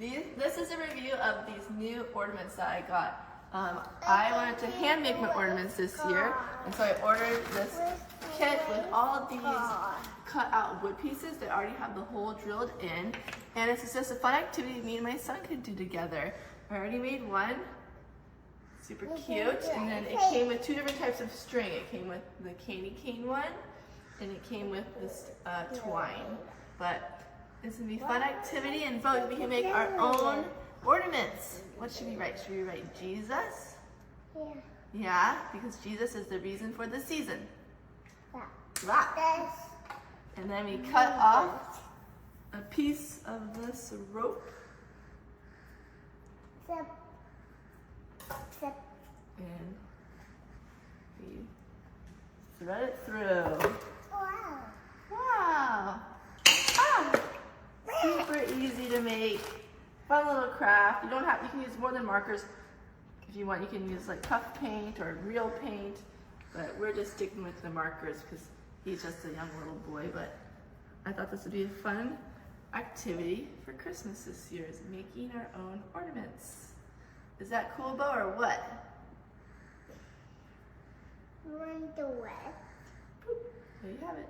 This is a review of these new ornaments that I got. I wanted to hand make my ornaments this year, and so I ordered this kit with all of these cut out wood pieces that already have the hole drilled in, and it's just a fun activity me and my son could do together. I already made one, super cute, and then it came with two different types of string. It came with the candy cane one, and it came with this twine. But it's gonna be a fun activity, and both we can make our own ornaments. What should we write? Should we write Jesus? Yeah. Yeah, because Jesus is the reason for the season. That. And then we cut off a piece of this rope. And we thread it through. Wow. Wow. Ah, super easy to make. Fun little craft. You can use more than markers. If you want, you can use like puff paint or real paint, but we're just sticking with the markers because he's just a young little boy. But I thought this would be a fun activity for Christmas this year, is making our own ornaments. Is that cool, Bo, or what? Run the way. There you have it.